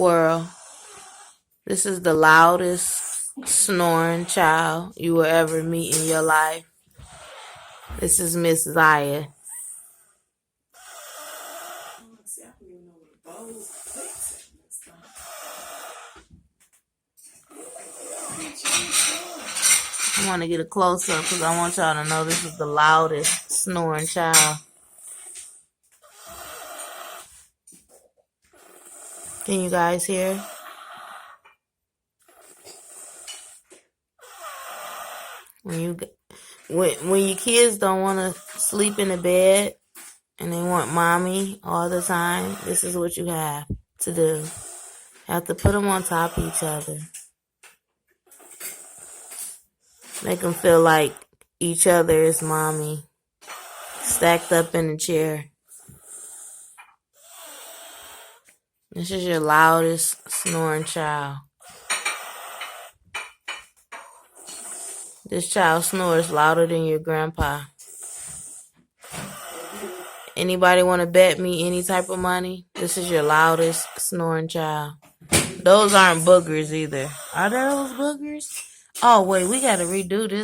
world. This is the loudest snoring child you will ever meet in your life. This is Ms.Zyia. I want to get a close-up because I want y'all to know this is the loudest snoring child. Can you guys hear? When your kids don't want to sleep in the bed and they want mommy all the time, this is what you have to do. You have to put them on top of each other. Make them feel like each other is mommy, stacked up in the chair. This is your loudest snoring child. This child snores louder than your grandpa. Anybody want to bet me any type of money? This is your loudest snoring child. Those aren't boogers either. Are those boogers? Oh, wait, we got to redo this.